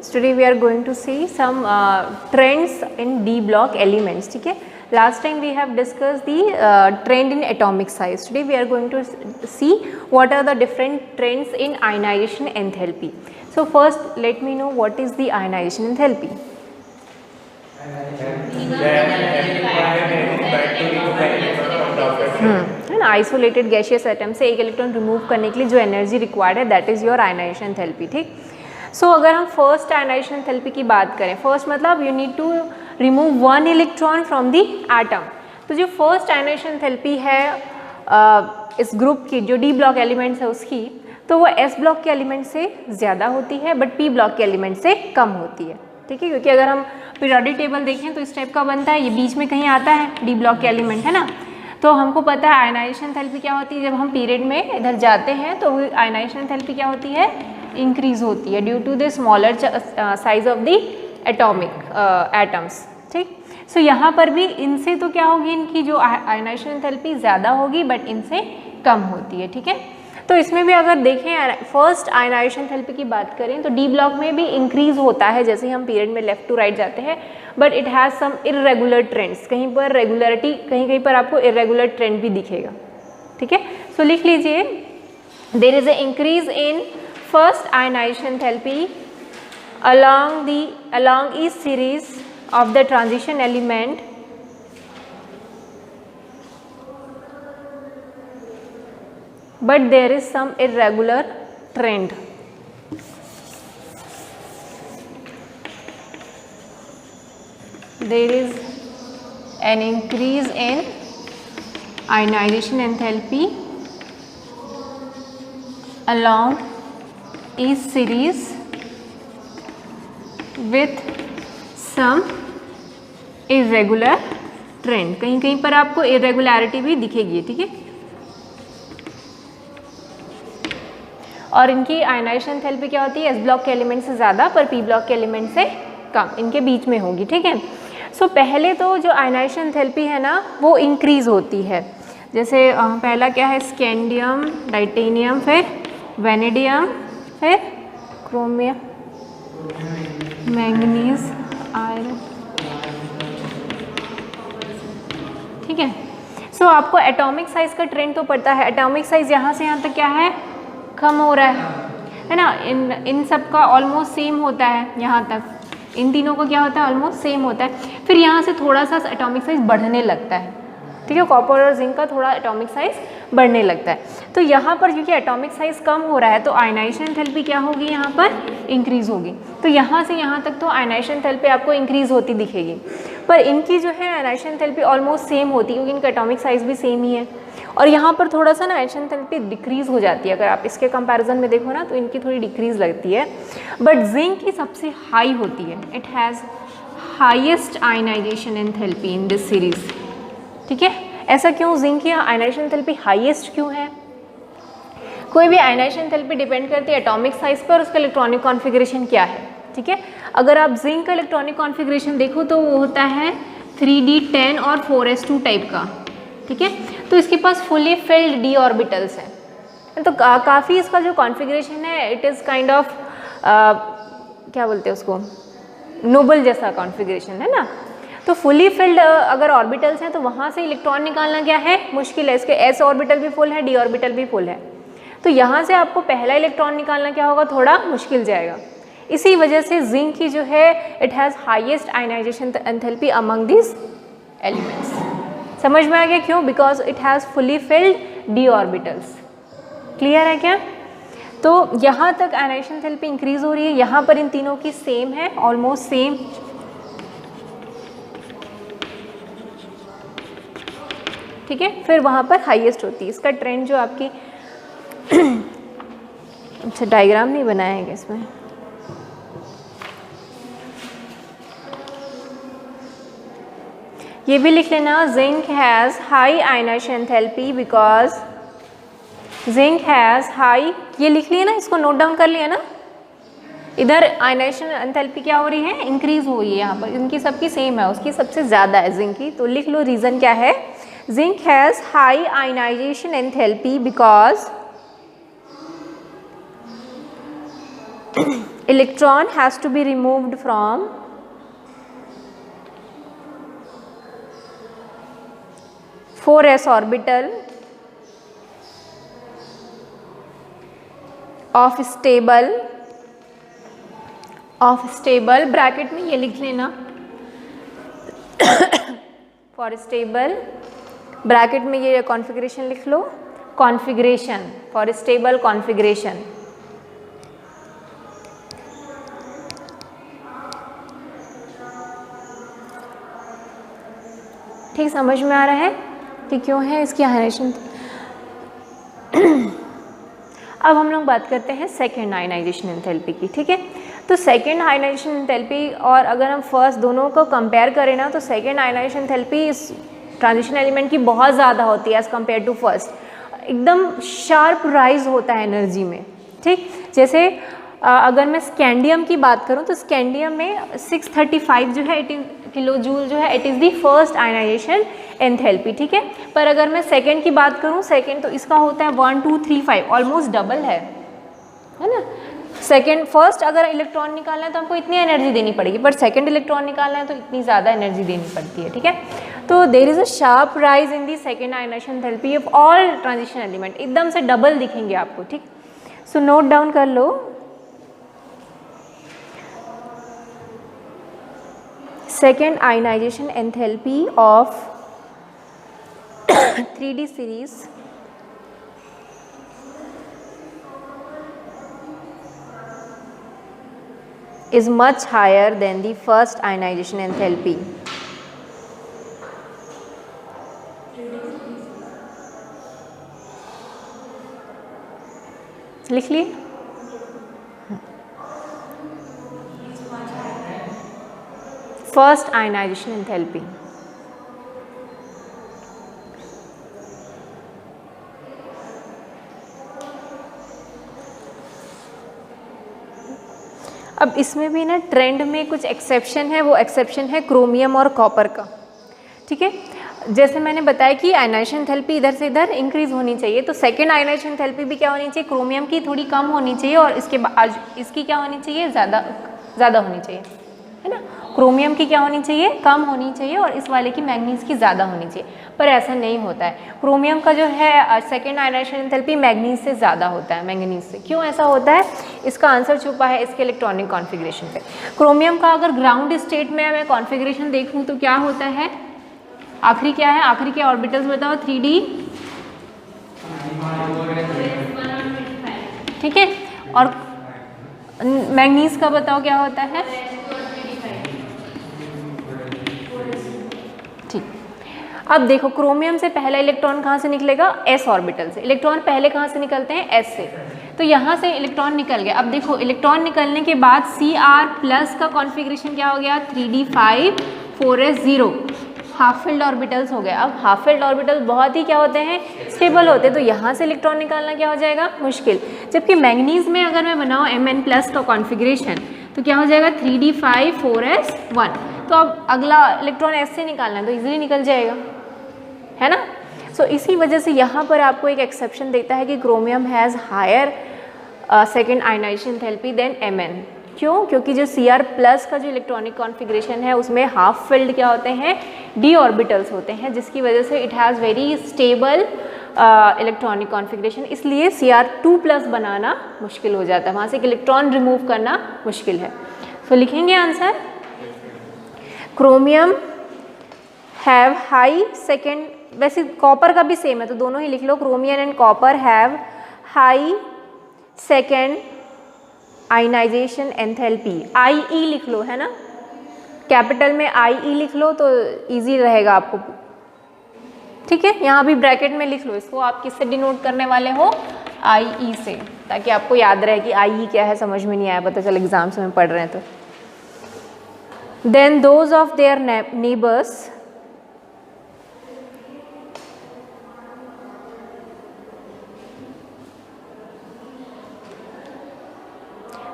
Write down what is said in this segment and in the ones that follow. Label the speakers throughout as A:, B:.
A: Today we are going to see some trends in D block elements. ठीक है, last time we have discussed the trend in atomic size. Today we are going to see what are the different trends in ionization enthalpy. So first let me know what is the ionization enthalpy. Isolated gaseous atom से एक electron remove करने के लिए जो energy required है that is your ionization enthalpy. ठीक, so अगर हम फर्स्ट आयनाइजेशन एंथैल्पी की बात करें, फर्स्ट मतलब you need to remove one electron from the atom. तो जो फर्स्ट आयनाइजेशन एंथैल्पी है इस ग्रुप की, जो डी ब्लॉक एलिमेंट्स है उसकी, तो वो एस ब्लॉक के एलिमेंट से ज़्यादा होती है बट पी ब्लॉक के एलिमेंट से कम होती है. ठीक है, क्योंकि अगर हम पीरियोडिक टेबल देखें तो इस टाइप का बनता है, ये बीच में कहीं आता है डी ब्लॉक के एलिमेंट, है ना. तो हमको पता है आयनाइजेशन एंथैल्पी क्या होती है. जब हम पीरियड में इधर जाते हैं तो आयनाइजेशन एंथैल्पी क्या होती है, इंक्रीज होती है due to the smaller size of the atomic atoms. ठीक, सो यहाँ पर भी इनसे तो क्या होगी, इनकी जो आयनाइजेशन एंथैल्पी ज़्यादा होगी बट इनसे कम होती है. ठीक है, तो इसमें भी अगर देखें फर्स्ट आयनाइजेशन एंथैल्पी की बात करें तो डी ब्लॉक में भी इंक्रीज होता है जैसे हम पीरियड में लेफ्ट टू राइट जाते हैं, but it has some irregular trends. कहीं पर रेगुलरिटी, कहीं कहीं पर आपको इरेगुलर ट्रेंड भी दिखेगा. ठीक है, सो लिख लीजिए, there is a increase in first ionization enthalpy along each series of the transition element but there is some irregular trend. There is an increase in ionization enthalpy along each series with some irregular trend. कहीं कहीं पर आपको irregularity भी दिखेगी. ठीक है, और इनकी आयनाइजेशन एंथैल्पी क्या होती है, एस ब्लॉक के एलिमेंट से ज़्यादा पर पी ब्लॉक के एलिमेंट से कम, इनके बीच में होगी. ठीक है, सो पहले तो जो आयनाइजेशन एंथैल्पी है ना वो इंक्रीज होती है. जैसे पहला क्या है, स्कैंडियम, टाइटेनियम, फिर वेनेडियम, फिर क्रोमियम, मैंगनीज, आयरन. ठीक है, सो आपको एटॉमिक साइज का ट्रेंड तो पता है. एटॉमिक साइज यहाँ से यहाँ तक क्या है, कम हो रहा है ना. इन सब का ऑलमोस्ट सेम होता है, यहाँ तक इन तीनों का क्या होता है, ऑलमोस्ट सेम होता है. फिर यहाँ से थोड़ा सा एटॉमिक साइज बढ़ने लगता है. ठीक है, कॉपर और जिंक का थोड़ा एटॉमिक साइज बढ़ने लगता है. तो यहाँ पर क्योंकि एटॉमिक साइज कम हो रहा है तो आयनाइजेशन एंथैल्पी क्या होगी, यहाँ पर इंक्रीज होगी. तो यहाँ से यहाँ तक तो आयनाइजेशन एंथैल्पी आपको इंक्रीज होती दिखेगी, पर इनकी जो है आयनाइजेशन एंथैल्पी ऑलमोस्ट सेम होती है क्योंकि इनका एटॉमिक साइज भी सेम ही है. और यहाँ पर थोड़ा सा ना आयनाइजेशन एंथैल्पी डिक्रीज हो जाती है. अगर आप इसके कंपैरिजन में देखो ना तो इनकी थोड़ी डिक्रीज लगती है, बट जिंक की सबसे हाई होती है. It has highest ionization enthalpy in this series. ठीक है, ऐसा क्यों, जिंक की आयनाइजेशन एंथैल्पी हाईएस्ट क्यों है. कोई भी आयनाइजेशन एंथैल्पी डिपेंड करती है एटॉमिक साइज पर, उसका इलेक्ट्रॉनिक कॉन्फ़िगरेशन क्या है. ठीक है, अगर आप जिंक का इलेक्ट्रॉनिक कॉन्फ़िगरेशन देखो तो वो होता है 3d10 और 4s2 टाइप का. ठीक है, तो इसके पास फुली फिल्ड डी ऑर्बिटल्स हैं. तो काफ़ी इसका जो कॉन्फ़िगरेशन है इट इज़ काइंड ऑफ क्या बोलते हैं उसको, नोबल जैसा कॉन्फ़िगरेशन है ना. तो फुली फिल्ड अगर ऑर्बिटल्स हैं तो वहाँ से इलेक्ट्रॉन निकालना क्या है, मुश्किल है. इसके एस ऑर्बिटल भी फुल है, डी ऑर्बिटल भी फुल है, तो यहाँ से आपको पहला इलेक्ट्रॉन निकालना क्या होगा, थोड़ा मुश्किल जाएगा. इसी वजह से जिंक की जो है it has highest ionization enthalpy among this elements. समझ में आ गया क्यों, because it has fully filled d orbitals. Clear है क्या. तो यहाँ तक आयनाइजेशन एंथैल्पी इंक्रीज हो रही है, यहाँ पर इन तीनों की सेम है, ऑलमोस्ट सेम. ठीक है, फिर वहाँ पर हाईएस्ट होती है. इसका ट्रेंड जो आपकी अच्छा डायग्राम नहीं बनाया है इसमें, ये भी लिख लेना. Zinc has high ionization enthalpy because zinc has high, ये लिख लिया ना, इसको नोट डाउन कर लिया ना. इधर आयनाइजेशन एंथैल्पी क्या हो रही है, इंक्रीज हो रही है. यहाँ पर इनकी सबकी सेम है, उसकी सबसे ज़्यादा है जिंक की. तो लिख लो रीज़न क्या है, zinc has high ionization enthalpy because electron has to be removed from (4s) orbital of stable bracket में ये लिख लेना फॉर स्टेबल, ब्रैकेट में ये कॉन्फ़िगरेशन लिख लो, कॉन्फ़िगरेशन फॉर स्टेबल कॉन्फ़िगरेशन। ठीक, समझ में आ रहा है कि क्यों है इसकी आयनाइजेशन। अब हम लोग बात करते हैं सेकेंड आयनाइजेशन एंथैल्पी की। ठीक है, तो सेकेंड आयनाइजेशन एंथैल्पी और अगर हम फर्स्ट दोनों को कंपेयर करें ना, तो सेकेंड आयनाइजेशन एंथैल्पी इस ट्रांजिशन एलिमेंट की बहुत ज़्यादा होती है एज़ कम्पेयर टू फर्स्ट, एकदम शार्प राइज होता है एनर्जी में। ठीक, जैसे अगर मैं स्कैंडियम की बात करूं तो स्कैंडियम में 635 जो है किलो जूल जो है, it is the first ionization enthalpy. ठीक है, पर अगर मैं सेकेंड की बात करूं, सेकेंड तो इसका होता है 1235, ऑलमोस्ट डबल है ना। सेकेंड फर्स्ट अगर इलेक्ट्रॉन निकालना है तो हमको इतनी एनर्जी देनी पड़ेगी, पर सेकेंड इलेक्ट्रॉन निकालना है तो इतनी ज़्यादा एनर्जी देनी पड़ती है। ठीक है, तो there is a sharp rise in the second ionization enthalpy of all transition element, एकदम से डबल दिखेंगे आपको। ठीक, सो नोट डाउन कर लो, second ionization enthalpy of 3D series is much higher than the first ionization enthalpy. लिख लिए? First ionization enthalpy. अब इसमें भी ना ट्रेंड में कुछ एक्सेप्शन है, वो एक्सेप्शन है क्रोमियम और कॉपर का। ठीक है, जैसे मैंने बताया कि आयनाइजेशन एंथैल्पी इधर से इधर इंक्रीज होनी चाहिए, तो सेकेंड आयनाइजेशन एंथैल्पी भी क्या होनी चाहिए, क्रोमियम की थोड़ी कम होनी चाहिए और इसके बाद इसकी क्या होनी चाहिए, ज़्यादा होनी चाहिए, है ना। क्रोमियम की क्या होनी चाहिए, कम होनी चाहिए और इस वाले की मैग्नीज की ज़्यादा होनी चाहिए, पर ऐसा नहीं होता है। क्रोमियम का जो है सेकेंड आयनाइजेशन एंथैल्पी मैग्नीज से ज़्यादा होता है, मैंगनीज से। क्यों ऐसा होता है, इसका आंसर छुपा है इसके इलेक्ट्रॉनिक कॉन्फ़िगरेशन पे। क्रोमियम का अगर ग्राउंड स्टेट में मैं कॉन्फ़िगरेशन देखूँ तो क्या होता है, आखिरी क्या है, आखिरी के ऑर्बिटल्स बताओ, 3D। ठीक है, और मैग्नीज का बताओ क्या होता है। ठीक, अब देखो क्रोमियम से पहला इलेक्ट्रॉन कहाँ से निकलेगा, s ऑर्बिटल से। इलेक्ट्रॉन पहले कहाँ से निकलते हैं, s से, तो यहाँ से इलेक्ट्रॉन निकल गया। अब देखो इलेक्ट्रॉन निकलने के बाद Cr+ का कॉन्फ़िगरेशन क्या हो गया, 3d5 4s0, half filled orbitals हो गए। अब हाफ फिल्ड ऑर्बिटल बहुत ही क्या होते हैं, स्टेबल होते हैं, तो यहाँ से इलेक्ट्रॉन निकालना क्या हो जाएगा, मुश्किल। जबकि मैंगनीज में अगर मैं बनाऊँ Mn+ का कॉन्फ़िगरेशन तो क्या हो जाएगा, 3d5 4s1, तो अब अगला इलेक्ट्रॉन s से निकालना है तो इजीली निकल जाएगा, है ना। सो इसी वजह से यहाँ पर आपको एक एक्सेप्शन देता है कि chromium has higher second ionization enthalpy than Mn। क्यों, क्योंकि जो Cr+ का जो इलेक्ट्रॉनिक कॉन्फ़िगरेशन है उसमें हाफ फिल्ड क्या होते हैं, d ऑर्बिटल्स होते हैं, जिसकी वजह से it has very stable electronic configuration, इसलिए Cr2+ बनाना मुश्किल हो जाता है, वहाँ से एक इलेक्ट्रॉन रिमूव करना मुश्किल है। तो लिखेंगे answer, chromium have high second, वैसे कॉपर का भी सेम है तो दोनों ही लिख लो, chromium and copper have high second ionization enthalpy. IE लिख लो, है ना, कैपिटल में IE लिख लो तो इजी रहेगा आपको। ठीक है, यहाँ भी ब्रैकेट में लिख लो, इसको आप किससे डिनोट करने वाले हो, IE से, ताकि आपको याद रहे कि IE क्या है, समझ में नहीं आया पता चल एग्जाम्स में पढ़ रहे हैं तो। Then those of their neighbors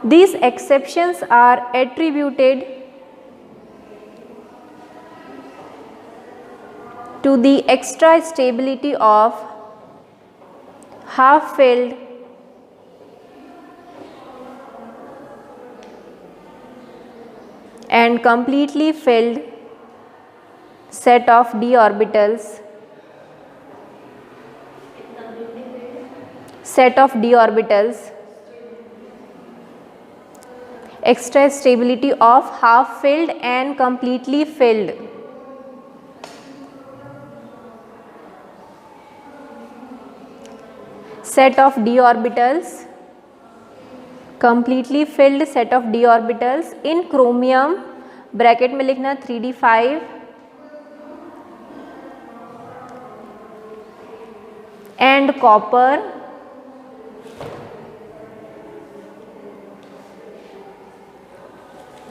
A: these exceptions are attributed to the extra stability of half-filled and completely filled set of d orbitals extra stability of half filled and completely filled set of d orbitals, completely filled set of d orbitals in chromium, bracket में लिखना 3d5 and copper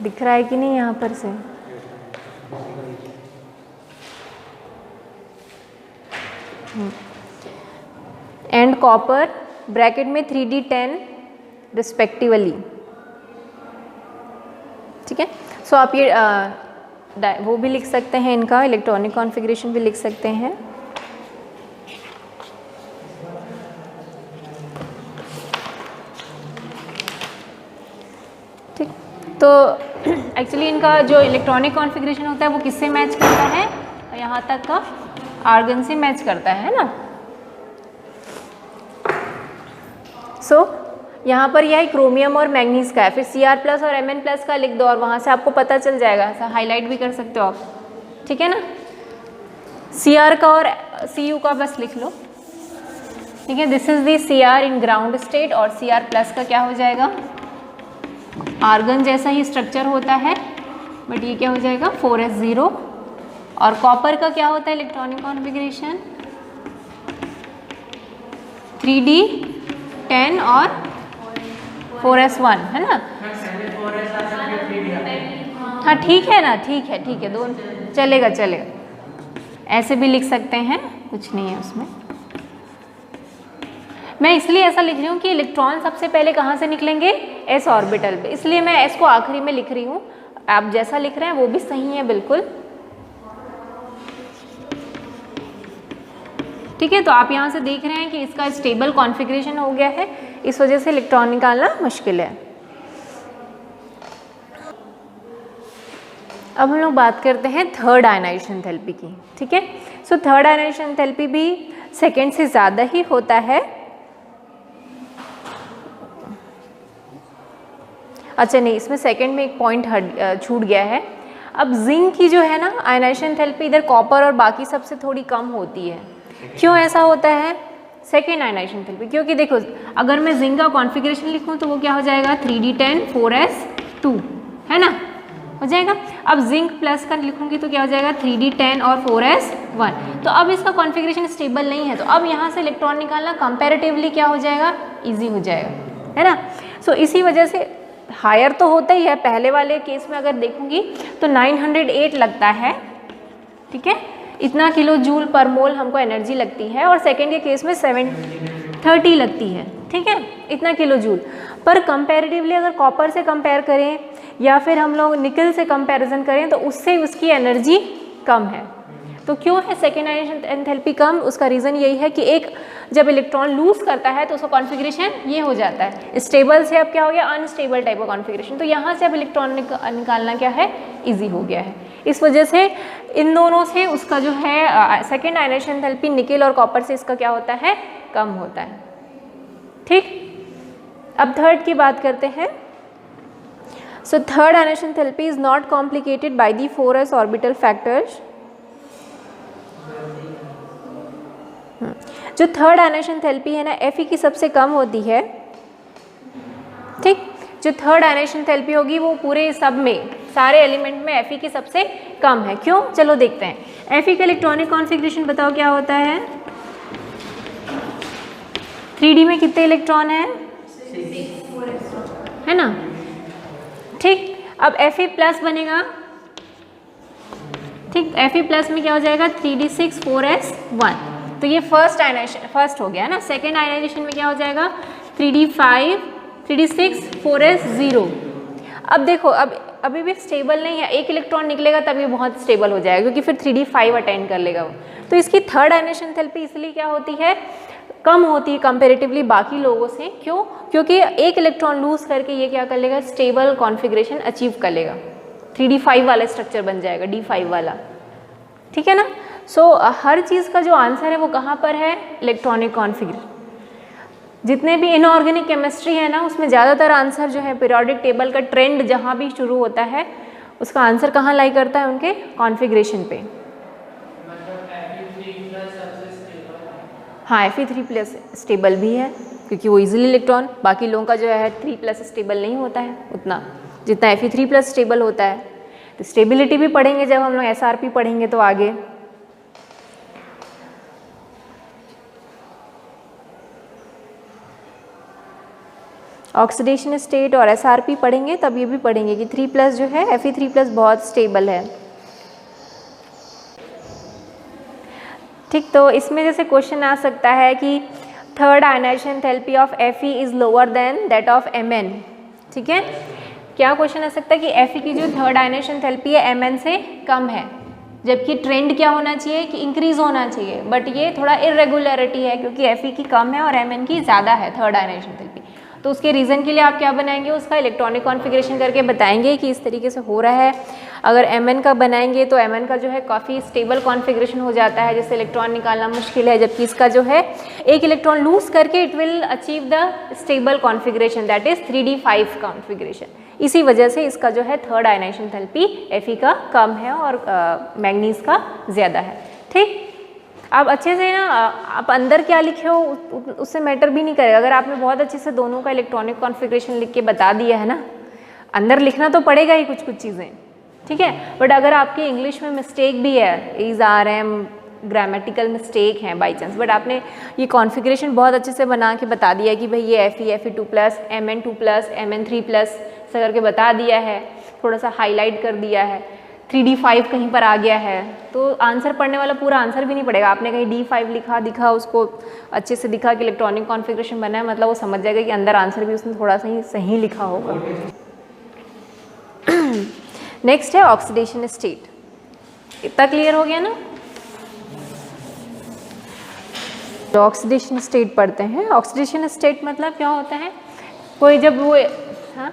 A: दिख रहा है कि नहीं यहाँ पर से? एंड कॉपर ब्रैकेट में 3d10 रिस्पेक्टिवली। ठीक है, सो आप ये वो भी लिख सकते हैं, इनका इलेक्ट्रॉनिक कॉन्फ़िगरेशन भी लिख सकते हैं। ठीक, तो एक्चुअली इनका जो इलेक्ट्रॉनिक कॉन्फ़िगरेशन होता है वो किससे मैच करता है? यहाँ तक का आर्गन से मैच करता है ना। सो यहाँ पर यह क्रोमियम और मैग्नीज का है, फिर Cr+ और Mn+ का लिख दो और वहाँ से आपको पता चल जाएगा, ऐसा हाईलाइट भी कर सकते हो आप। ठीक है ना, Cr का और Cu का बस लिख लो। ठीक है, this is the Cr in ground state और Cr+ का क्या हो जाएगा? आर्गन जैसा ही स्ट्रक्चर होता है बट ये क्या हो जाएगा? 4s0। और कॉपर का क्या होता है इलेक्ट्रॉनिक कॉन्फ़िगरेशन? 3d10 और 4s1 है ना। हाँ ठीक है ना, ठीक है दोनों चलेगा। ऐसे भी लिख सकते हैं, कुछ नहीं है उसमें। मैं इसलिए ऐसा लिख रही हूँ कि इलेक्ट्रॉन सबसे पहले कहाँ से निकलेंगे? s ऑर्बिटल पे, इसलिए मैं s को आखिरी में लिख रही हूँ। आप जैसा लिख रहे हैं वो भी सही है बिल्कुल। ठीक है, तो आप यहाँ से देख रहे हैं कि इसका स्टेबल कॉन्फ़िगरेशन हो गया है, इस वजह से इलेक्ट्रॉन निकालना मुश्किल है। अब हम लोग बात करते हैं थर्ड आयनाइजेशन एंथैल्पी की। ठीक है, सो थर्ड आयनाइजेशन एंथैल्पी भी सेकेंड से ज़्यादा ही होता है। अच्छा नहीं, इसमें सेकेंड में एक पॉइंट छूट गया है। अब जिंक की जो है ना आयनाइजेशन एंथैल्पी इधर कॉपर और बाकी सबसे थोड़ी कम होती है। क्यों ऐसा होता है? सेकेंड आयनाइजेशन एंथैल्पी, क्योंकि देखो अगर मैं जिंक का कॉन्फ़िगरेशन लिखूं तो वो क्या हो जाएगा? 3d10 4s2 है ना, हो जाएगा। अब जिंक प्लस का लिखूंगी तो क्या हो जाएगा? 3d10 और 4s1। तो अब इसका कॉन्फ़िगरेशन स्टेबल नहीं है, तो अब यहाँ से इलेक्ट्रॉन निकालना कंपैरेटिवली क्या हो जाएगा? ईजी हो जाएगा, है ना। सो इसी वजह से हायर तो होता ही है। पहले वाले केस में अगर देखूंगी तो 908 लगता है। ठीक है, इतना किलो जूल पर मोल हमको एनर्जी लगती है, और सेकेंड के केस में 730 लगती है। ठीक है, इतना किलो जूल। पर कंपैरेटिवली अगर कॉपर से कंपेयर करें या फिर हम लोग निकल से कंपैरिजन करें तो उससे उसकी एनर्जी कम है। तो क्यों है सेकेंड आयनाइजेशन एंथैल्पी कम? उसका रीज़न यही है कि एक जब इलेक्ट्रॉन लूज करता है तो उसका कॉन्फ़िगरेशन ये हो जाता है, स्टेबल से अब क्या हो गया? अनस्टेबल टाइप का कॉन्फ़िगरेशन। तो यहाँ से अब इलेक्ट्रॉन निकालना क्या है? ईजी हो गया है। इस वजह से इन दोनों से उसका जो है सेकेंड आयनाइजेशन एंथैल्पी निकल और कॉपर से इसका क्या होता है? कम होता है। ठीक, अब थर्ड की बात करते हैं। So third ionization enthalpy is not complicated by the 4s orbital factors. जो थर्ड आयनाइजेशन एंथैल्पी है ना, Fe की सबसे कम होती है। ठीक, जो थर्ड आयनाइजेशन एंथैल्पी होगी वो पूरे सब में सारे एलिमेंट में Fe की सबसे कम है। क्यों? चलो देखते हैं। Fe का इलेक्ट्रॉनिक कॉन्फ़िगरेशन बताओ क्या होता है? 3d में कितने इलेक्ट्रॉन है ना। ठीक, अब Fe+ बनेगा। ठीक, Fe+ में क्या हो जाएगा? 3d6 4s1। तो ये फर्स्ट हो गया ना। सेकेंड आयनाइजेशन में क्या हो जाएगा? 3d5 3d6 4s0। अब देखो अब अभी भी स्टेबल नहीं है, एक इलेक्ट्रॉन निकलेगा तब ये बहुत स्टेबल हो जाएगा, क्योंकि फिर 3d5 अटेंड कर लेगा वो। तो इसकी थर्ड आयनाइजेशन एंथैल्पी इसलिए क्या होती है? कम होती है कंपेरेटिवली बाकी लोगों से। क्यों? क्योंकि एक इलेक्ट्रॉन लूज करके ये क्या कर लेगा? स्टेबल कॉन्फ़िगरेशन अचीव कर लेगा। 3d5 वाला स्ट्रक्चर बन जाएगा, D5 वाला, ठीक है ना। सो हर चीज़ का जो आंसर है वो कहाँ पर है, इलेक्ट्रॉनिक कॉन्फ़िगरेशन। जितने भी इनऑर्गेनिक केमिस्ट्री है ना उसमें ज़्यादातर आंसर जो है पीरियोडिक टेबल का ट्रेंड जहाँ भी शुरू होता है उसका आंसर कहाँ लाई करता है, उनके कॉन्फ़िगरेशन पे। हाँ, Fe3+ स्टेबल भी है क्योंकि वो इजीली इलेक्ट्रॉन, बाकी लोगों का जो है 3+ स्टेबल नहीं होता है उतना जितना Fe3+ स्टेबल होता है। तो स्टेबिलिटी भी पढ़ेंगे जब हम लोग SRP पढ़ेंगे तो आगे। ऑक्सीडेशन स्टेट और SRP पढ़ेंगे तब ये भी पढ़ेंगे कि 3+ जो है Fe3+ बहुत स्टेबल है, ठीक। तो इसमें जैसे क्वेश्चन आ सकता है कि third ionization enthalpy of Fe is lower than that of Mn, ठीक है। क्या क्वेश्चन आ सकता है कि Fe की जो थर्ड आयनाइजेशन एंथैल्पी है Mn से कम है, जबकि ट्रेंड क्या होना चाहिए कि इंक्रीज होना चाहिए, बट ये थोड़ा इरेगुलरिटी है क्योंकि Fe की कम है और Mn की ज़्यादा है थर्ड आयनाइजेशन एंथैल्पी। तो उसके रीज़न के लिए आप क्या बनाएंगे, उसका इलेक्ट्रॉनिक कॉन्फ़िगरेशन करके बताएंगे कि इस तरीके से हो रहा है। अगर Mn का बनाएंगे तो Mn का जो है काफ़ी स्टेबल कॉन्फ़िगरेशन हो जाता है, जिससे इलेक्ट्रॉन निकालना मुश्किल है, जबकि इसका जो है एक इलेक्ट्रॉन लूज करके it will achieve the stable configuration that is 3d5 configuration. इसी वजह से इसका जो है थर्ड आयनाइजेशन एंथैल्पी Fe का कम है और मैंगनीज का ज़्यादा है, ठीक। आप अच्छे से ना आप अंदर क्या लिखे हो उससे मैटर भी नहीं करेगा। अगर आपने बहुत अच्छे से दोनों का इलेक्ट्रॉनिक कॉन्फ़िगरेशन लिख के बता दिया है ना, अंदर लिखना तो पड़ेगा ही कुछ चीज़ें, ठीक है। बट अगर आपकी इंग्लिश में मिस्टेक भी है, इज़ RM ग्रामेटिकल मिस्टेक है बाई चांस, बट आपने ये कॉन्फ़िगरेशन बहुत अच्छे से बना के बता दिया कि भाई ये Fe, Fe2+, Mn2+, Mn3+ ऐसा करके बता दिया है, थोड़ा सा हाईलाइट कर दिया है, 3d5 कहीं पर आ गया है, तो आंसर पढ़ने वाला पूरा आंसर भी नहीं पड़ेगा। आपने कहीं D5 लिखा दिखा, उसको अच्छे से दिखा कि इलेक्ट्रॉनिक कॉन्फ़िगरेशन बना है, मतलब वो समझ जाएगा कि अंदर आंसर भी उसने थोड़ा सा ही सही लिखा होगा। नेक्स्ट है ऑक्सीडेशन स्टेट। इतना क्लियर हो गया ना। तो ऑक्सीडेशन स्टेट पढ़ते हैं। ऑक्सीडेशन स्टेट मतलब क्या होता है, कोई जब वो, हाँ,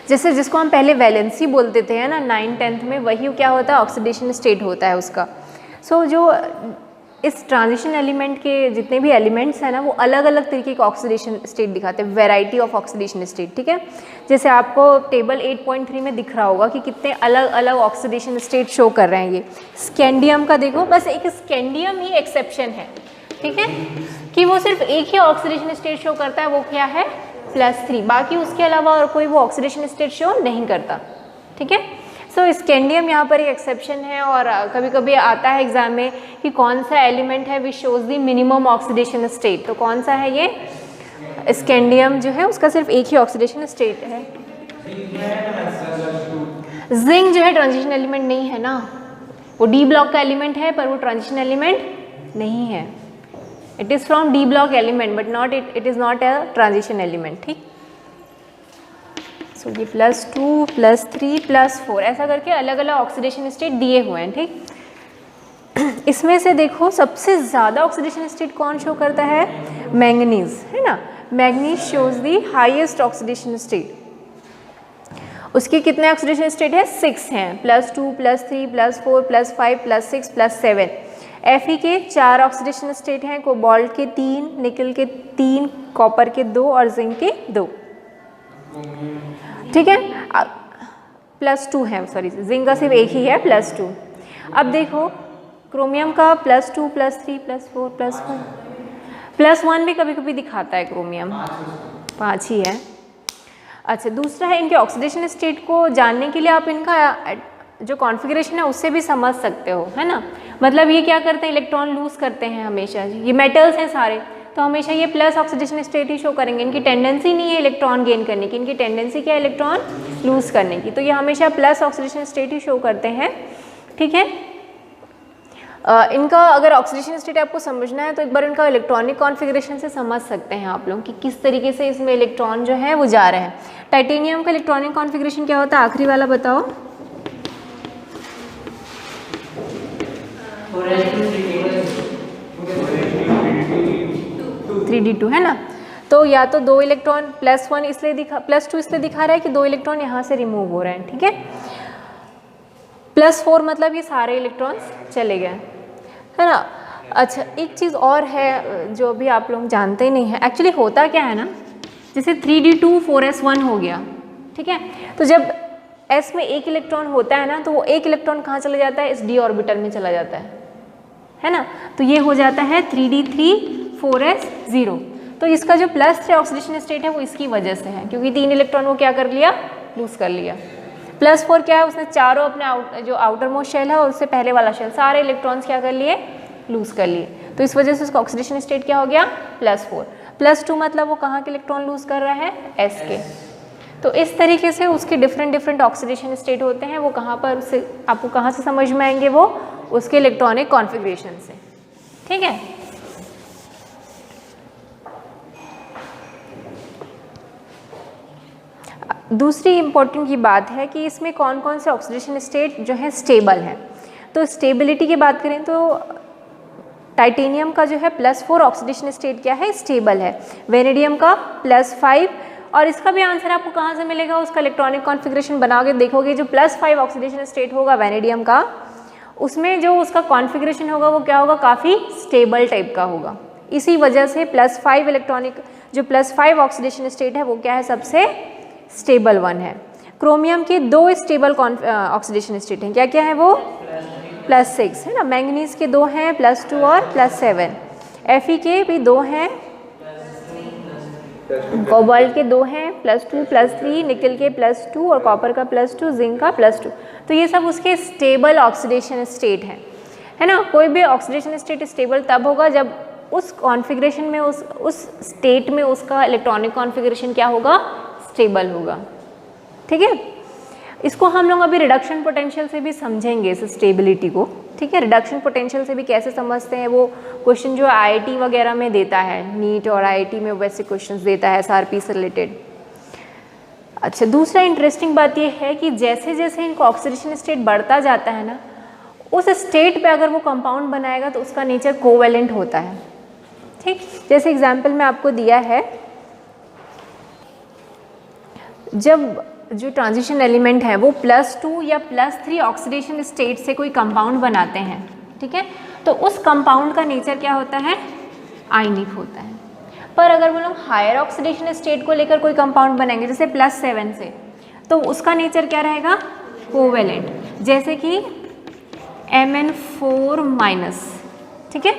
A: जैसे जिसको हम पहले वैलेंसी बोलते थे है ना 9th-10th में, वही क्या होता है, ऑक्सीडेशन स्टेट होता है उसका। सो जो इस ट्रांजिशन एलिमेंट के जितने भी एलिमेंट्स हैं ना वो अलग अलग तरीके का ऑक्सीडेशन स्टेट दिखाते हैं, वैरायटी ऑफ ऑक्सीडेशन स्टेट, ठीक है। जैसे आपको टेबल 8.3 में दिख रहा होगा कि कितने अलग अलग ऑक्सीडेशन स्टेट शो कर रहे हैं। ये स्कैंडियम का देखो, बस एक स्कैंडियम ही एक्सेप्शन है, ठीक है, कि वो सिर्फ एक ही ऑक्सीडेशन स्टेट शो करता है, वो क्या है, +3। बाकी उसके अलावा और कोई वो ऑक्सीडेशन स्टेट शो नहीं करता, ठीक है। सो स्कैंडियम यहाँ पर एक एक्सेप्शन है, और कभी कभी आता है एग्जाम में कि कौन सा एलिमेंट है which shows the minimum oxidation state, तो कौन सा है ये, स्कैंडियम जो है उसका सिर्फ एक ही ऑक्सीडेशन स्टेट है। जिंक जो है ट्रांजिशन एलिमेंट नहीं है ना, वो डी ब्लॉक का एलिमेंट है पर वो ट्रांजिशन एलिमेंट नहीं है। It is from D block element but not it is not a transition element, ठीक। सो ये +2, +3, +4 ऐसा करके अलग अलग ऑक्सीडेशन स्टेट दिए हुए हैं, ठीक। इसमें से देखो सबसे ज़्यादा ऑक्सीडेशन स्टेट कौन शो करता है, मैंगनीज, है ना। Manganese shows the highest oxidation state. उसके कितने ऑक्सीडेशन स्टेट है, 6 हैं, +2, +3, +4, +5, +6, +7। Fe के 4 ऑक्सीडेशन स्टेट हैं, कोबाल्ट के 3, निकल के 3, कॉपर के 2 और जिंक के 2, ठीक है। +2 है, सॉरी जिंक का सिर्फ एक ही है, +2। अब देखो क्रोमियम का +2, +3, +4, +5, +1 भी कभी कभी दिखाता है क्रोमियम, 5 ही है। अच्छा, दूसरा है इनके ऑक्सीडेशन स्टेट को जानने के लिए आप इनका जो कॉन्फ़िगरेशन है उससे भी समझ सकते हो, है ना। मतलब ये क्या करते हैं, इलेक्ट्रॉन लूज करते हैं हमेशा, ये मेटल्स हैं सारे, तो हमेशा ये प्लस ऑक्सीडेशन स्टेट ही शो करेंगे। इनकी टेंडेंसी नहीं है इलेक्ट्रॉन गेन करने की, इनकी टेंडेंसी क्या है, इलेक्ट्रॉन लूज करने की, तो ये हमेशा प्लस ऑक्सीडेशन स्टेट ही शो करते हैं, ठीक है। इनका अगर ऑक्सीडेशन स्टेट आपको समझना है तो एक बार इनका इलेक्ट्रॉनिक कॉन्फ़िगरेशन से समझ सकते हैं आप लोग कि किस तरीके से इसमें इलेक्ट्रॉन जो है वो जा रहे हैं। टाइटेनियम का इलेक्ट्रॉनिक कॉन्फ़िगरेशन क्या होता है, आखिरी वाला बताओ। 3d2 है ना। तो या तो 2 इलेक्ट्रॉन +1 इसलिए +2 इसलिए दिखा रहा है कि 2 इलेक्ट्रॉन यहाँ से रिमूव हो रहे हैं, ठीक है। +4 मतलब ये सारे इलेक्ट्रॉन्स चले गए, है ना। अच्छा, एक चीज़ और है जो अभी आप लोग जानते ही नहीं है, एक्चुअली होता क्या है ना, जैसे 3d2 4s1 हो गया, ठीक है। तो जब s में एक इलेक्ट्रॉन होता है ना, तो वो एक इलेक्ट्रॉन कहाँ चला जाता है, इस d ऑर्बिटल में चला जाता है ना। तो ये हो जाता है 3d3 4s0। तो इसका जो +3 ऑक्सीडेशन स्टेट है वो इसकी वजह से है, क्योंकि 3 इलेक्ट्रॉन वो क्या कर लिया, लूज कर लिया। +4 क्या है, उसने चारों अपने जो आउटर मोस्ट शेल है और उससे पहले वाला शेल सारे इलेक्ट्रॉन्स क्या कर लिए, लूज कर लिए। तो इस वजह से उसका ऑक्सीडेशन स्टेट क्या हो गया, +4। +2 मतलब वो कहाँ के इलेक्ट्रॉन लूज कर रहा है, s के। तो इस तरीके से उसके डिफरेंट ऑक्सीडेशन स्टेट होते हैं, वो कहाँ पर उससे आपको कहाँ से समझ में आएंगे, वो उसके इलेक्ट्रॉनिक कॉन्फ़िगरेशन से, ठीक है। दूसरी इम्पोर्टेंट की बात है कि इसमें कौन कौन से ऑक्सीडेशन स्टेट जो है स्टेबल है। तो स्टेबिलिटी की बात करें तो टाइटेनियम का जो है +4 ऑक्सीडेशन स्टेट क्या है, स्टेबल है। वेनेडियम का +5, और इसका भी आंसर आपको कहाँ से मिलेगा, उसका इलेक्ट्रॉनिक कॉन्फ़िगरेशन बनाओगे देखोगे, जो +5 ऑक्सीडेशन स्टेट होगा वेनेडियम का, उसमें जो उसका कॉन्फ़िगरेशन होगा वो क्या होगा, काफ़ी स्टेबल टाइप का होगा। इसी वजह से +5 इलेक्ट्रॉनिक जो +5 ऑक्सीडेशन स्टेट है वो क्या है, सबसे स्टेबल वन है। क्रोमियम के 2 स्टेबल ऑक्सीडेशन स्टेट हैं, क्या क्या है वो, +6 है ना। मैंगनीज के 2 हैं, +2 और +7। Fe के भी 2 हैं, कोबाल्ट के 2 हैं, +2 +3, निकल के +2 और कॉपर का +2, जिंक का +2। तो ये सब उसके स्टेबल ऑक्सीडेशन स्टेट हैं, है ना। कोई भी ऑक्सीडेशन स्टेट स्टेबल तब होगा जब उस कॉन्फ़िगरेशन में उस स्टेट में उसका इलेक्ट्रॉनिक कॉन्फ़िगरेशन क्या होगा, स्टेबल होगा, ठीक है। इसको हम लोग अभी रिडक्शन पोटेंशियल से भी समझेंगे इस स्टेबिलिटी को, ठीक है। रिडक्शन पोटेंशियल से भी कैसे समझते हैं, वो क्वेश्चन जो आईआईटी वगैरह में देता है, नीट और आईआईटी में वैसे क्वेश्चंस देता है एसआरपी से रिलेटेड। अच्छा, दूसरा इंटरेस्टिंग बात ये है कि जैसे जैसे इनका ऑक्सीडेशन स्टेट बढ़ता जाता है ना, उस स्टेट पे अगर वो कंपाउंड बनाएगा तो उसका नेचर कोवेलेंट होता है, ठीक। जैसे एग्जाम्पल में आपको दिया है, जब जो ट्रांजिशन एलिमेंट है वो +2 या +3 ऑक्सीडेशन स्टेट से कोई कंपाउंड बनाते हैं, ठीक है, तो उस कंपाउंड का नेचर क्या होता है, आयनिक होता है। पर अगर वो लोग हायर ऑक्सीडेशन स्टेट को लेकर कोई कंपाउंड बनाएंगे जैसे +7 से, तो उसका नेचर क्या रहेगा, कोवेलेंट, जैसे कि Mn4-, ठीक है।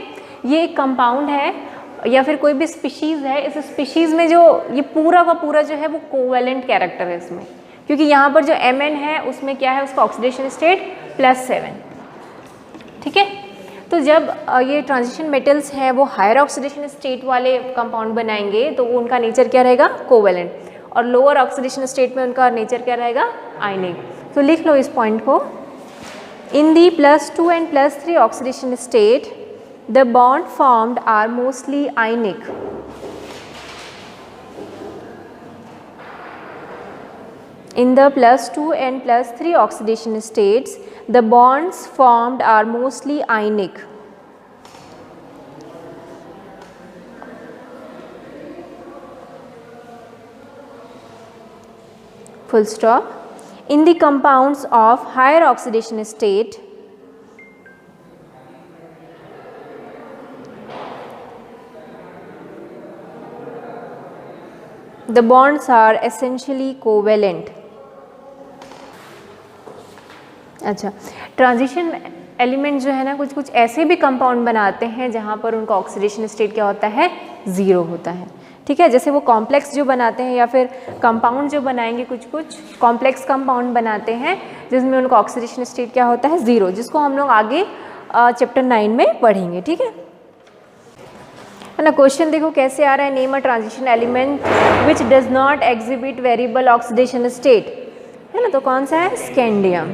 A: ये एक कंपाउंड है या फिर कोई भी स्पीशीज़ है, इस स्पीशीज़ में जो ये पूरा का पूरा जो है वो कोवेलेंट कैरेक्टर है इसमें, क्योंकि यहाँ पर जो Mn है उसमें क्या है, उसका ऑक्सीडेशन स्टेट +7, ठीक है। तो जब ये ट्रांजिशन मेटल्स हैं वो हायर ऑक्सीडेशन स्टेट वाले कंपाउंड बनाएंगे तो उनका नेचर क्या रहेगा, कोवेलेंट, और लोअर ऑक्सीडेशन स्टेट में उनका नेचर क्या रहेगा, आयनिक। तो लिख लो इस पॉइंट को, इन दी +2 and +3 oxidation state the bond formed are mostly ionic. In the +2 and +3 oxidation states, the bonds formed are mostly ionic. Full stop. In the compounds of higher oxidation state, the bonds are essentially covalent. अच्छा, transition element जो है ना कुछ कुछ ऐसे भी compound बनाते हैं जहाँ पर उनका ऑक्सीडेशन स्टेट क्या होता है, 0 होता है, ठीक है। जैसे वो कॉम्प्लेक्स जो बनाते हैं या फिर कंपाउंड जो बनाएंगे, कुछ कुछ कॉम्प्लेक्स कंपाउंड बनाते हैं जिसमें उनका ऑक्सीडेशन स्टेट क्या होता है, 0, जिसको हम लोग आगे चैप्टर 9 में पढ़ेंगे, ठीक है ना। क्वेश्चन देखो कैसे आ रहा है, name a transition element which does not exhibit variable oxidation state, है ना। तो कौन सा है, scandium.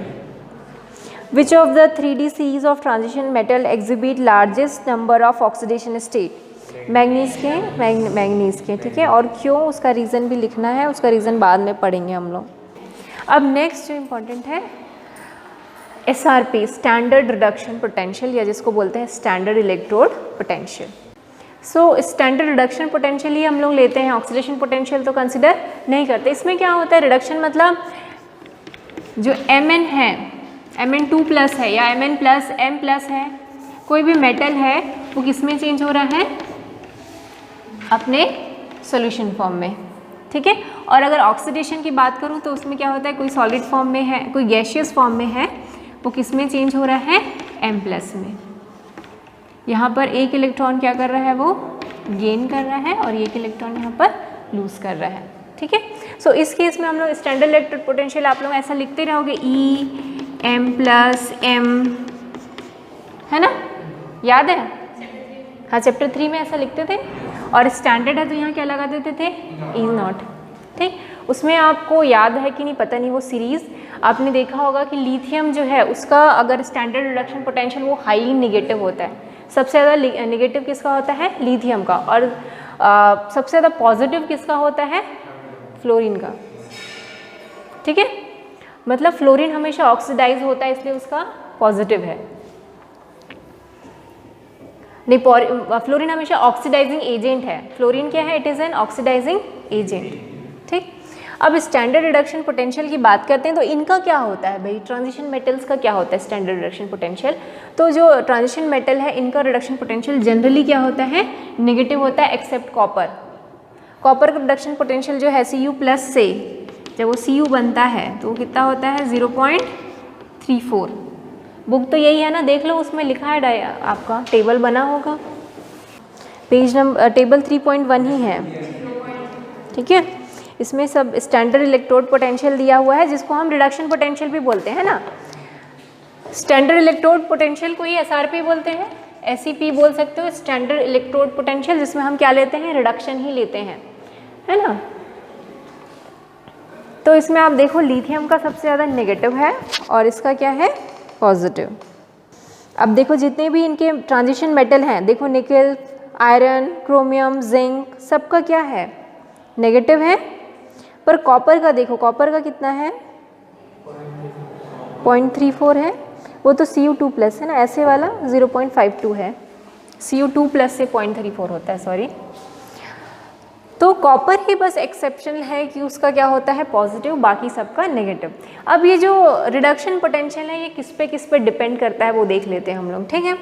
A: Which of the 3D series of transition metal exhibit largest number of oxidation state, manganese के, मैंगनीज के, ठीक है। और क्यों, उसका रीज़न भी लिखना है, उसका रीज़न बाद में पढ़ेंगे हम लोग। अब नेक्स्ट जो इम्पोर्टेंट है SRP, स्टैंडर्ड रिडक्शन पोटेंशियल, या जिसको बोलते हैं standard electrode potential. So standard reduction potential ही हम लोग लेते हैं, ऑक्सीडेशन पोटेंशियल तो कंसिडर नहीं करते। इसमें क्या होता है, रिडक्शन मतलब जो Mn है, Mn2+ है या Mn+M+ है, कोई भी मेटल है वो किस में चेंज हो रहा है, अपने सॉल्यूशन फॉर्म में, ठीक है। और अगर ऑक्सीडेशन की बात करूँ तो उसमें क्या होता है, कोई सॉलिड फॉर्म में है, कोई गैशियस फॉर्म में है, वो किस में चेंज हो रहा है, M+ में। यहाँ पर एक इलेक्ट्रॉन क्या कर रहा है, वो गेन कर रहा है और एक इलेक्ट्रॉन यहाँ पर लूज कर रहा है, ठीक है। सो इस केस में हम लोग स्टैंडर्ड इलेक्ट्रोड पोटेंशियल आप लोग ऐसा लिखते रहोगे E_M+M, है ना, याद है? हाँ, चैप्टर 3 में ऐसा लिखते थे। और स्टैंडर्ड है तो यहाँ क्या लगा देते थे, E0, ठीक। उसमें आपको याद है कि नहीं पता नहीं, वो सीरीज़ आपने देखा होगा कि लिथियम जो है उसका अगर स्टैंडर्ड रिडक्शन पोटेंशियल वो हाईली निगेटिव होता है। सबसे ज़्यादा निगेटिव किसका होता है, लिथियम का, और सबसे ज़्यादा पॉजिटिव किसका होता है, फ्लोरीन का, ठीक है। मतलब फ्लोरीन हमेशा ऑक्सीडाइज होता है इसलिए उसका पॉजिटिव है, नहीं, फ्लोरीन हमेशा ऑक्सीडाइजिंग एजेंट है। फ्लोरीन क्या है, it is an oxidizing agent, ठीक। अब स्टैंडर्ड रिडक्शन पोटेंशियल की बात करते हैं तो इनका क्या होता है भाई, ट्रांजिशन मेटल्स का क्या होता है स्टैंडर्ड रिडक्शन पोटेंशियल। तो जो ट्रांजिशन मेटल है इनका रिडक्शन पोटेंशियल जनरली क्या होता है, नेगेटिव होता है, एक्सेप्ट कॉपर। कॉपर का रिडक्शन पोटेंशियल जो है Cu+ से जब वो Cu बनता है तो वो कितना होता है, 0.34। बुक तो यही है ना, देख लो उसमें लिखा है, आपका टेबल बना होगा, पेज नंबर टेबल 3.1 ही है, ठीक है। इसमें सब स्टैंडर्ड इलेक्ट्रोड पोटेंशियल दिया हुआ है जिसको हम रिडक्शन पोटेंशियल भी बोलते हैं ना। स्टैंडर्ड इलेक्ट्रोड पोटेंशियल को ही SRP बोलते हैं, SEP बोल सकते हो, स्टैंडर्ड इलेक्ट्रोड पोटेंशियल, जिसमें हम क्या लेते हैं, रिडक्शन ही लेते हैं, है ना। तो इसमें आप देखो लिथियम का सबसे ज़्यादा नेगेटिव है और इसका क्या है, पॉजिटिव। अब देखो जितने भी इनके ट्रांजिशन मेटल हैं, देखो निकल, आयरन, क्रोमियम, जिंक, सबका क्या है, नेगेटिव है। पर कॉपर का देखो, कॉपर का कितना है, 0.34 है, वो तो Cu2+ है ना, ऐसे वाला 0.52 है, Cu2+ से 0.34 होता है, सॉरी। तो कॉपर ही बस एक्सेप्शनल है कि उसका क्या होता है, पॉजिटिव, बाकी सबका नेगेटिव। अब ये जो रिडक्शन पोटेंशियल है ये किस पे डिपेंड करता है वो देख लेते हैं हम लोग, ठीक है।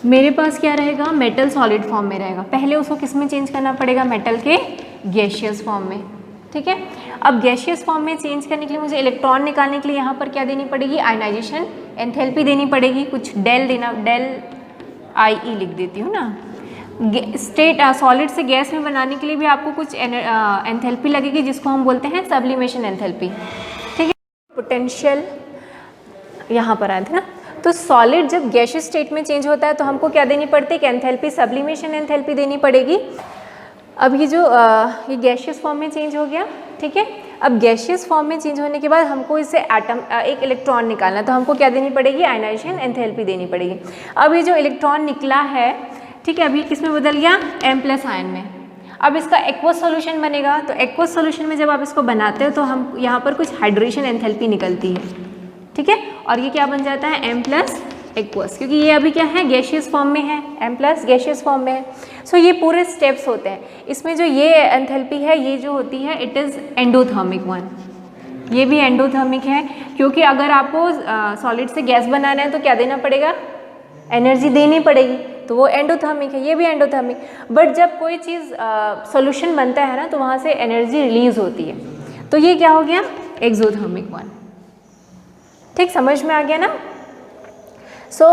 A: मेरे पास क्या रहेगा, मेटल सॉलिड फॉर्म में रहेगा, पहले उसको किस में चेंज करना पड़ेगा, मेटल के गैशियस फॉर्म में, ठीक है। अब गैशियस फॉर्म में चेंज करने के लिए मुझे इलेक्ट्रॉन निकालने के लिए यहाँ पर क्या देनी पड़ेगी, आयनाइजेशन एंथैल्पी देनी पड़ेगी, कुछ डेल देना, डेल IE लिख देती हूँ ना। स्टेट सॉलिड से गैस में बनाने के लिए भी आपको कुछ एंथैल्पी लगेगी जिसको हम बोलते हैं सब्लिमेशन एंथैल्पी, ठीक है। पोटेंशियल यहाँ पर आए थे ना, तो सॉलिड जब गैशियस स्टेट में चेंज होता है तो हमको क्या देनी पड़ती है, एंथैल्पी, सब्लिमेशन एंथैल्पी देनी पड़ेगी। अब ये जो ये गैशियस फॉर्म में चेंज हो गया, ठीक है। अब गैशियस फॉर्म में चेंज होने के बाद हमको इससे एटम एक इलेक्ट्रॉन निकालना, तो हमको क्या देनी पड़ेगी, आयनाइजेशन एंथैल्पी देनी पड़ेगी। अब ये जो इलेक्ट्रॉन निकला है, ठीक है, अभी किस में बदल गया, M+ आयन में। अब इसका एक्वस सॉल्यूशन बनेगा, तो एक्वस सॉल्यूशन में जब आप इसको बनाते हो तो हम यहाँ पर कुछ हाइड्रेशन एंथैल्पी निकलती है, ठीक है। और ये क्या बन जाता है, M+ एक्वस, क्योंकि ये अभी क्या है, गैशियस फॉर्म में है, M+ गैशियस फॉर्म में है। सो ये पूरे स्टेप्स होते हैं। इसमें जो ये एंथैल्पी है ये जो होती है, इट इज़ एंडोथर्मिक वन, ये भी एंडोथर्मिक है, क्योंकि अगर आपको सॉलिड से गैस बनाना है तो क्या देना पड़ेगा, एनर्जी देनी पड़ेगी, तो वो एंडोथर्मिक है, ये भी एंडोथर्मिक। बट जब कोई चीज़ सॉल्यूशन बनता है ना तो वहाँ से एनर्जी रिलीज होती है, तो ये क्या हो गया, एक्सोथर्मिक वन, ठीक, समझ में आ गया ना। सो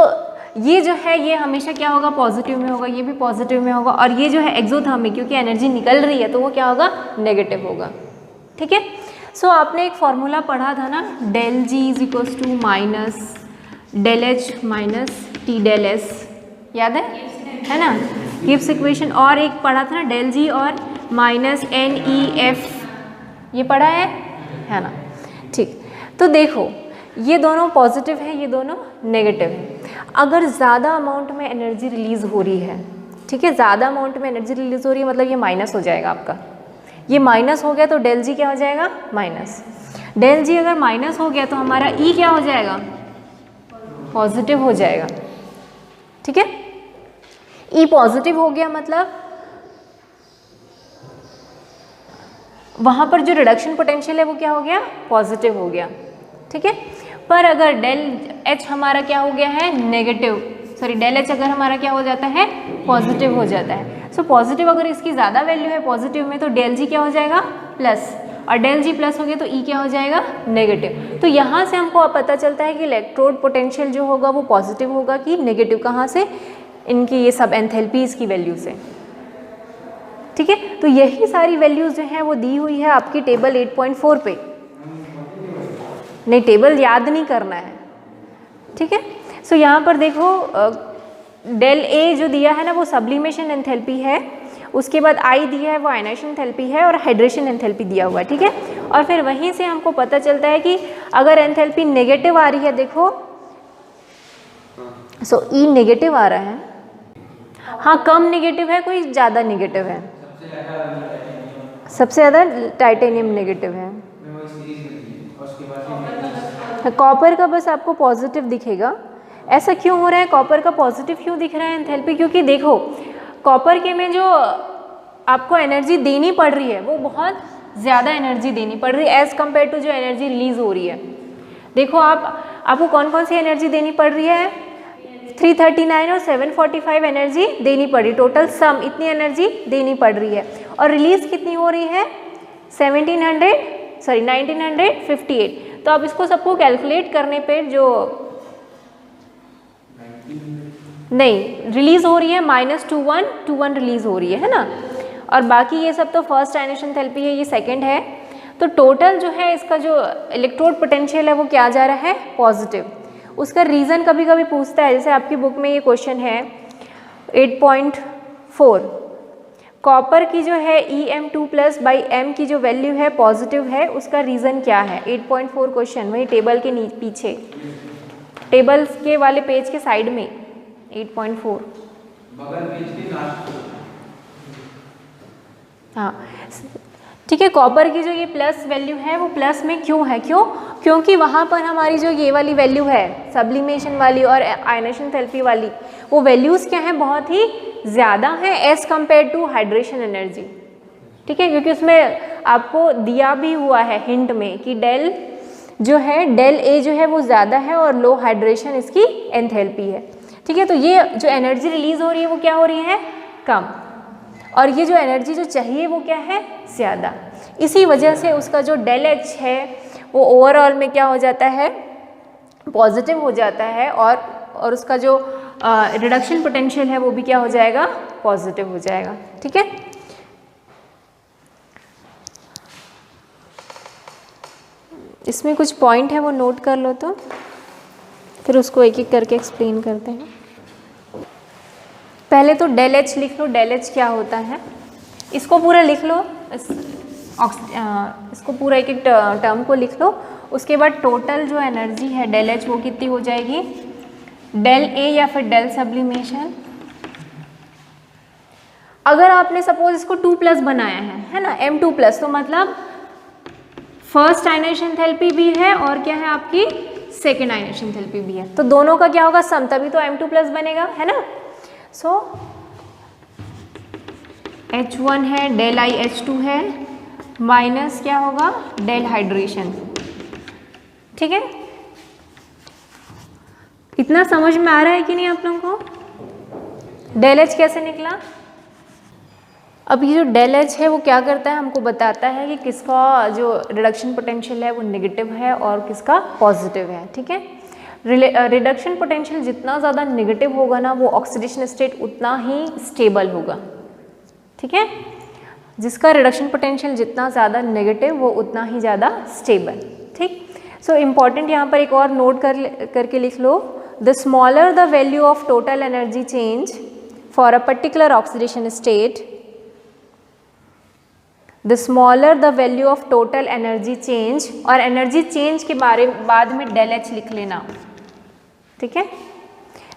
A: ये जो है ये हमेशा क्या होगा, पॉजिटिव में होगा, ये भी पॉजिटिव में होगा, और ये जो है एक्सोथर्मिक, क्योंकि एनर्जी निकल रही है तो वो क्या होगा, नेगेटिव होगा, ठीक है। सो आपने एक फॉर्मूला पढ़ा था ना, ΔG - ΔH - T ΔS, याद है ना, गिब्स इक्वेशन। और एक पढ़ा था ना, ΔG और -NEF, ये पढ़ा है ना, ठीक। तो देखो ये दोनों पॉजिटिव है, ये दोनों नेगेटिव है। अगर ज़्यादा अमाउंट में एनर्जी रिलीज़ हो रही है, ठीक है, ज़्यादा अमाउंट में एनर्जी रिलीज़ हो रही है, मतलब ये माइनस हो जाएगा आपका, ये माइनस हो गया तो ΔG क्या हो जाएगा, माइनस। ΔG अगर माइनस हो गया तो हमारा E क्या हो जाएगा, पॉजिटिव हो जाएगा, ठीक है। ई पॉजिटिव हो गया मतलब वहाँ पर जो रिडक्शन पोटेंशियल है वो क्या हो गया, पॉजिटिव हो गया, ठीक है। पर अगर डेल एच हमारा क्या हो गया है, नेगेटिव, सॉरी डेल एच अगर हमारा क्या हो जाता है, पॉजिटिव हो जाता है। सो पॉजिटिव अगर इसकी ज़्यादा वैल्यू है पॉजिटिव में तो डेल जी क्या हो जाएगा, प्लस, और डेल जी प्लस हो गया तो ई क्या हो जाएगा, नेगेटिव। तो यहाँ से हमको अब पता चलता है कि इलेक्ट्रोड पोटेंशियल जो होगा वो पॉजिटिव होगा कि नेगेटिव, कहाँ से, इनकी ये सब एंथैल्पीज़ की वैल्यू से, ठीक है। तो यही सारी वैल्यूज़ जो हैं वो दी हुई है आपकी टेबल 8.4 पे। नहीं, टेबल याद नहीं करना है, ठीक है। सो यहाँ पर देखो डेल ए जो दिया है ना वो सब्लिमेशन एंथैल्पी है, उसके बाद आई दिया है वो आयनाइजेशन एंथैल्पी है, और हाइड्रेशन एंथैल्पी दिया हुआ है, ठीक है। और फिर वहीं से हमको पता चलता है कि अगर एंथैल्पी नेगेटिव आ रही है, देखो सो ई नेगेटिव आ रहा है, हाँ कम नेगेटिव है, कोई ज़्यादा नेगेटिव है, सबसे ज़्यादा टाइटेनियम नेगेटिव है। कॉपर का बस आपको पॉजिटिव दिखेगा। ऐसा क्यों हो रहा है, कॉपर का पॉजिटिव क्यों दिख रहा है एंथैल्पी, क्योंकि देखो कॉपर के में जो आपको एनर्जी देनी पड़ रही है वो बहुत ज़्यादा एनर्जी देनी पड़ रही है एज़ कम्पेयर टू जो एनर्जी रिलीज हो रही है। देखो आपको कौन कौन सी एनर्जी देनी पड़ रही है, 339 और 745 एनर्जी देनी पड़ी, टोटल सम इतनी एनर्जी देनी पड़ रही है, और रिलीज कितनी हो रही है 1958। तो अब इसको सबको कैलकुलेट करने पे जो नहीं रिलीज हो रही है -21 रिलीज हो रही है ना, और बाकी ये सब तो फर्स्ट आयनेशन एंथैल्पी है, ये सेकंड है। तो टोटल जो है इसका जो इलेक्ट्रोड पोटेंशियल है वो क्या जा रहा है, पॉजिटिव। उसका रीज़न कभी कभी पूछता है, जैसे आपकी बुक में ये क्वेश्चन है 8.4, कॉपर की जो है Em2+/m की जो वैल्यू है पॉजिटिव है, उसका रीज़न क्या है। 8.4 क्वेश्चन वही टेबल के पीछे, टेबल के वाले पेज के साइड में 8.4 बगल पेज के लास्ट, हाँ ठीक है। कॉपर की जो ये प्लस वैल्यू है वो प्लस में क्यों है, क्योंकि वहाँ पर हमारी जो ये वाली वैल्यू है सब्लिमेशन वाली और आयनेशन एंथैल्पी वाली, वो वैल्यूज़ क्या हैं, बहुत ही ज़्यादा है as compare to hydration energy, ठीक है। क्योंकि उसमें आपको दिया भी हुआ है हिंट में कि डेल जो है, डेल ए जो है वो ज़्यादा है और लो हाइड्रेशन इसकी एंथैल्पी है, ठीक है। तो ये जो एनर्जी रिलीज हो रही है वो क्या हो रही है, कम, और ये जो एनर्जी जो चाहिए वो क्या है, ज़्यादा। इसी वजह से उसका जो डेल एच है वो ओवरऑल में क्या हो जाता है, पॉजिटिव हो जाता है, और उसका जो रिडक्शन पोटेंशियल है वो भी क्या हो जाएगा, पॉजिटिव हो जाएगा, ठीक है। इसमें कुछ पॉइंट है वो नोट कर लो, तो फिर उसको एक एक करके एक्सप्लेन करते हैं। पहले तो डेल एच लिख लो, डेल एच क्या होता है इसको पूरा लिख लो, इसको पूरा एक एक टर्म को लिख लो। उसके बाद टोटल जो एनर्जी है डेल एच वो कितनी हो जाएगी, डेल ए या फिर डेल सब्लिमेशन। अगर आपने सपोज इसको 2+ बनाया है ना, M2+, तो मतलब फर्स्ट आयनेशन एंथैल्पी भी है और क्या है आपकी सेकेंड आयनेशन एंथैल्पी भी है, तो दोनों का क्या होगा, सम, तभी तो M2+ बनेगा, है ना। सो H1 है, डेल आई H2 है, माइनस क्या होगा, डेल हाइड्रेशन, ठीक है। इतना समझ में आ रहा है कि नहीं आप लोगों को, डेल एच कैसे निकला। अब ये जो डेल एच है वो क्या करता है, हमको बताता है कि किसका जो रिडक्शन पोटेंशियल है वो नेगेटिव है और किसका पॉजिटिव है, ठीक है। रिडक्शन पोटेंशियल जितना ज़्यादा नेगेटिव होगा ना, वो ऑक्सीडेशन स्टेट उतना ही स्टेबल होगा, ठीक है। जिसका रिडक्शन पोटेंशियल जितना ज़्यादा नेगेटिव वो उतना ही ज़्यादा स्टेबल, ठीक। सो इम्पॉर्टेंट यहाँ पर एक और नोट करके लिख लो, the smaller the value of total energy change for a particular oxidation state, the smaller the value of total energy change, और एनर्जी चेंज के बाद में डेल एच लिख लेना, ठीक है।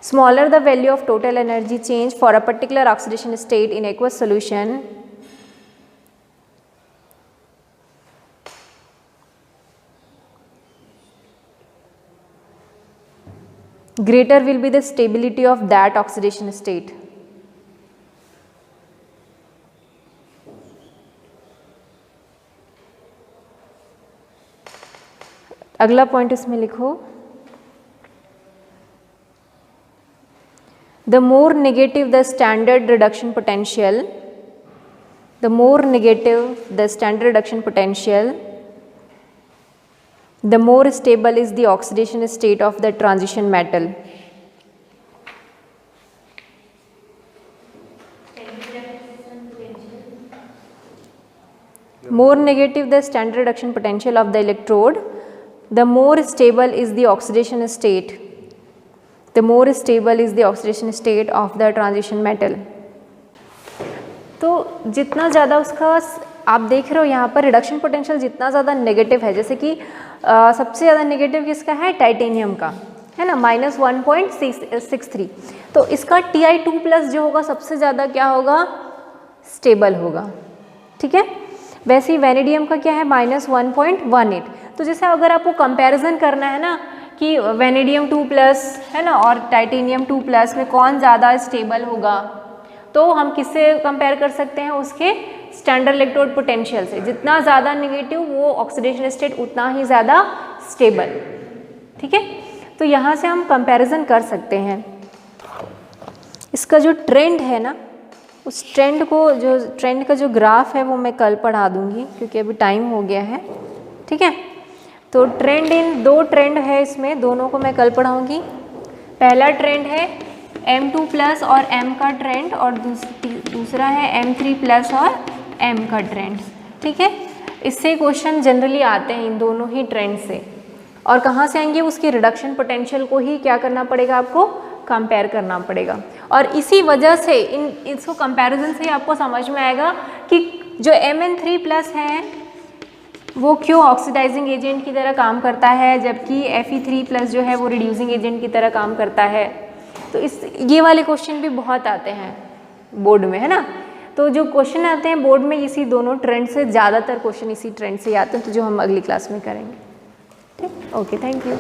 A: Smaller the value of total energy change for a particular oxidation state in aqueous solution, greater will be the stability of that oxidation state, अगला point इसमें लिखो, the more negative the standard reduction potential, the more negative the standard reduction potential, the more stable is the oxidation state of the transition metal. More negative the standard reduction potential of the electrode, the more stable is the oxidation state. The more stable is the oxidation state of the transition metal. तो जितना ज़्यादा उसका आप देख रहे हो यहाँ पर रिडक्शन पोटेंशियल जितना ज़्यादा नेगेटिव है, जैसे कि सबसे ज़्यादा नेगेटिव किसका है, टाइटेनियम का है ना, -1.63। तो इसका Ti2+ जो होगा सबसे ज़्यादा क्या होगा, स्टेबल होगा। ठीक है, वैसे ही वेनेडियम का क्या है, -1.18। तो जैसे अगर आपको कंपैरिजन करना है ना कि वेनेडियम 2+ है ना और टाइटेनियम 2+ में कौन ज़्यादा स्टेबल होगा, तो हम किससे कंपेयर कर सकते हैं, उसके स्टैंडर्ड इलेक्ट्रोड पोटेंशियल से। जितना ज़्यादा नेगेटिव वो ऑक्सीडेशन स्टेट उतना ही ज़्यादा स्टेबल। ठीक है, तो यहाँ से हम कंपैरिजन कर सकते हैं। इसका जो ट्रेंड है ना, उस ट्रेंड का जो ग्राफ है वो मैं कल पढ़ा दूँगी क्योंकि अभी टाइम हो गया है। ठीक है, तो ट्रेंड दो ट्रेंड है इसमें, दोनों को मैं कल पढ़ाऊँगी। पहला ट्रेंड है M2+ और M का ट्रेंड और दूसरा है M3+ और M का ट्रेंड। ठीक है, इससे क्वेश्चन जनरली आते हैं इन दोनों ही ट्रेंड से। और कहाँ से आएंगे, उसके रिडक्शन पोटेंशियल को ही क्या करना पड़ेगा, आपको कंपेयर करना पड़ेगा। और इसी वजह से इसको कंपैरिजन से ही आपको समझ में आएगा कि जो Mn3+ है वो क्यों ऑक्सीडाइजिंग एजेंट की तरह काम करता है, जबकि Fe3+ जो है वो रिड्यूसिंग एजेंट की तरह काम करता है। तो ये वाले क्वेश्चन भी बहुत आते हैं बोर्ड में, है ना। तो जो क्वेश्चन आते हैं बोर्ड में इसी दोनों ट्रेंड से, ज़्यादातर क्वेश्चन इसी ट्रेंड से आते हैं, तो जो हम अगली क्लास में करेंगे। ठीक, ओके, थैंक यू।